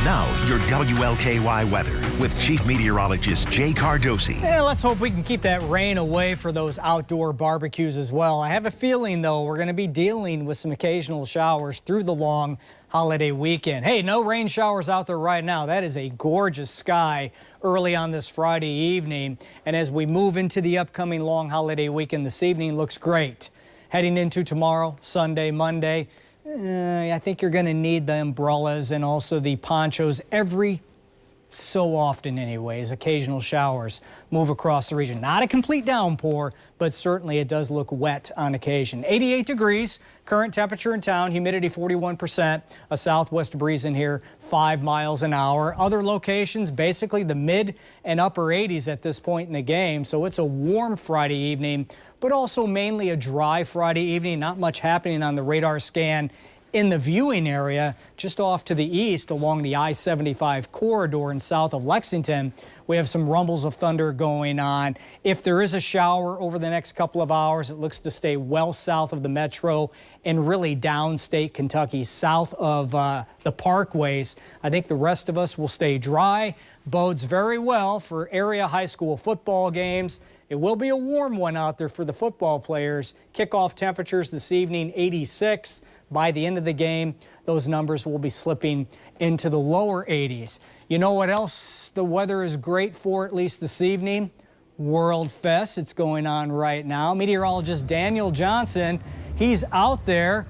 Now, your WLKY weather with Chief Meteorologist Jay Cardosi. Yeah, let's hope we can keep that rain away for those outdoor barbecues as well. I have a feeling, though, we're going to be dealing with some occasional showers through the long holiday weekend. Hey, no rain showers out there right now. That is a gorgeous sky early on this Friday evening. And as we move into the upcoming long holiday weekend, this evening looks great. Heading into tomorrow, Sunday, Monday, I think you're going to need the umbrellas and also the ponchos every so often anyways. Occasional showers move across the region. Not a complete downpour, but certainly it does look wet on occasion. 88 degrees, current temperature in town, humidity 41%, a southwest breeze in here 5 miles an hour. Other locations, basically the mid and upper 80s at this point in the game. So it's a warm Friday evening, but also mainly a dry Friday evening. Not much happening on the radar scan in the viewing area. Just off to the east along the I-75 corridor and south of Lexington, we have some rumbles of thunder going on. If there is a shower over the next couple of hours, it looks to stay well south of the metro and really downstate Kentucky, south of the parkways. I think the rest of us will stay dry. Bodes very well for area high school football games. It will be a warm one out there for the football players. Kickoff temperatures this evening, 86. By the end of the game, those numbers will be slipping into the lower 80s. You know what else the weather is great for, at least this evening? World Fest. It's going on right now. Meteorologist Daniel Johnson, he's out there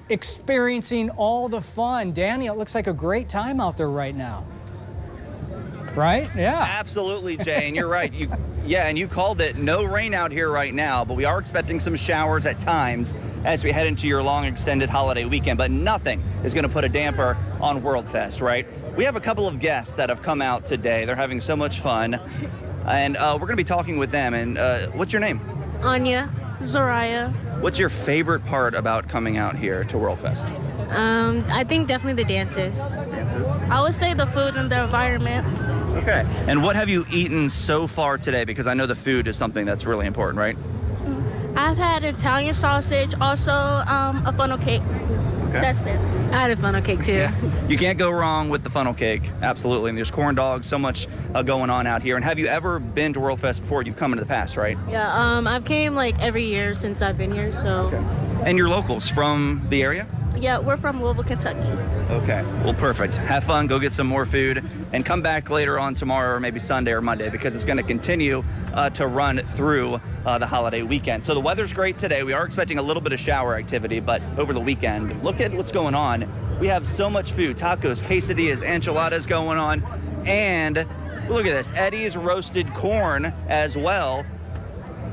experiencing all the fun. Daniel, it looks like a great time out there right now. Right? Yeah. Absolutely, Jay, and you're right. And you called it. No rain out here right now, but we are expecting some showers at times as we head into your long extended holiday weekend, but nothing is going to put a damper on World Fest, right? We have a couple of guests that have come out today. They're having so much fun, and we're going to be talking with them. And what's your name? Anya. Zoraya. What's your favorite part about coming out here to World Fest? I think definitely the dances. I would say the food and the environment. Okay. And what have you eaten so far today? Because I know the food is something that's really important, right? I've had Italian sausage, also a funnel cake. Okay. That's it. I had a funnel cake too. Yeah. You can't go wrong with the funnel cake. Absolutely. And there's corn dogs, so much going on out here. And have you ever been to World Fest before? You've come into the past, right? Yeah, I've came like every year since I've been here, so. Okay. And you're locals from the area? Yeah, we're from Louisville, Kentucky. Okay, well, perfect. Have fun, go get some more food, and come back later on tomorrow or maybe Sunday or Monday because it's going to continue to run through the holiday weekend. So the weather's great today. We are expecting a little bit of shower activity, but over the weekend, look at what's going on. We have so much food, tacos, quesadillas, enchiladas going on, and look at this, Eddie's roasted corn as well.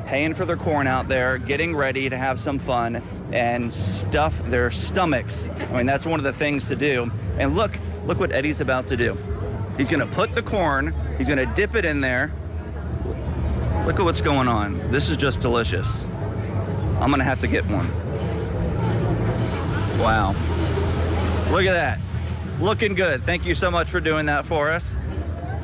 Paying for their corn out there, getting ready to have some fun and stuff their stomachs. I mean, that's one of the things to do. And look what Eddie's about to do. He's gonna put the corn, he's gonna dip it in there. Look at what's going on. This is just delicious. I'm gonna have to get one. Wow. Look at that. Looking good. Thank you so much for doing that for us.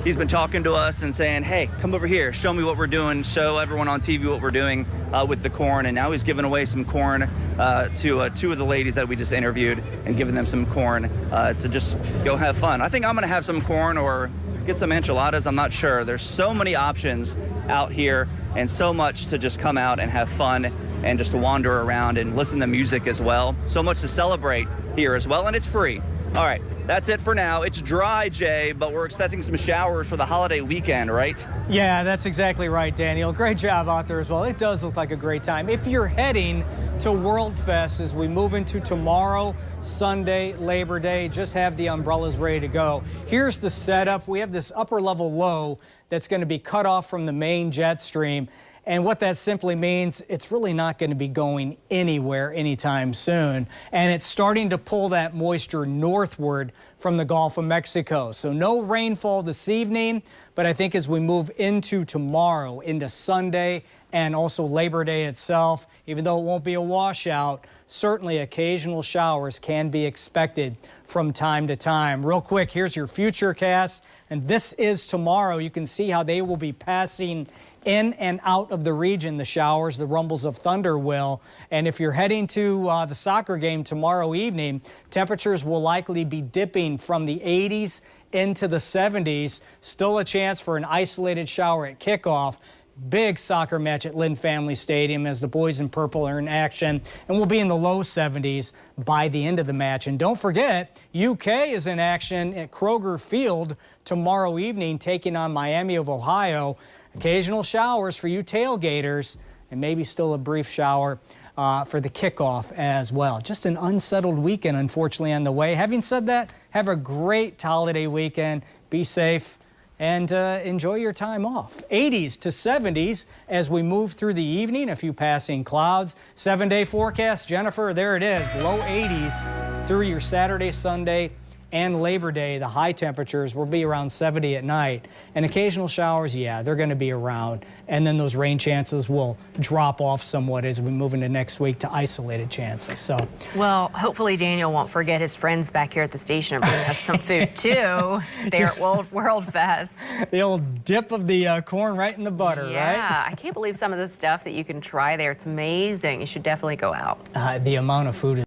He's been talking to us and saying, hey, come over here, show me what we're doing, show everyone on TV what we're doing with the corn. And now he's giving away some corn to two of the ladies that we just interviewed and giving them some corn to just go have fun. I think I'm gonna have some corn or get some enchiladas, I'm not sure. There's so many options out here and so much to just come out and have fun and just to wander around and listen to music as well. So much to celebrate here as well, and it's free. All right, that's it for now. It's dry, Jay, but we're expecting some showers for the holiday weekend, right? Yeah, that's exactly right, Daniel. Great job out there as well. It does look like a great time. If you're heading to World Fest as we move into tomorrow, Sunday, Labor Day, just have the umbrellas ready to go. Here's the setup. We have this upper level low that's going to be cut off from the main jet stream. And what that simply means, it's really not going to be going anywhere anytime soon. And it's starting to pull that moisture northward from the Gulf of Mexico. So no rainfall this evening, but I think as we move into tomorrow, into Sunday, and also Labor Day itself, even though it won't be a washout, certainly occasional showers can be expected from time to time. Real quick, here's your future cast, and this is tomorrow. You can see how they will be passing in and out of the region, the showers, the rumbles of thunder will. And if you're heading to the soccer game tomorrow evening, temperatures will likely be dipping from the 80s into the 70s. Still a chance for an isolated shower at kickoff. Big soccer match at Lynn Family Stadium as the boys in purple are in action, and we'll be in the low 70s by the end of the match. And don't forget, UK is in action at Kroger Field tomorrow evening, taking on Miami of Ohio. Occasional showers for you tailgaters, and maybe still a brief shower for the kickoff as well. Just an unsettled weekend, unfortunately, on the way. Having said that, have a great holiday weekend. Be safe and enjoy your time off. 80s to 70s as we move through the evening. A few passing clouds. 7-day forecast, Jennifer, there it is. Low 80s through your Saturday, Sunday, and Labor Day. The high temperatures will be around 70 at night, and occasional showers, yeah, they're going to be around, and then those rain chances will drop off somewhat as we move into next week to isolated chances. So, well, hopefully Daniel won't forget his friends back here at the station and bring us some food too there at World Fest. The old dip of the corn right in the butter, right? Yeah, I can't believe some of the stuff that you can try there. It's amazing. You should definitely go out. The amount of food is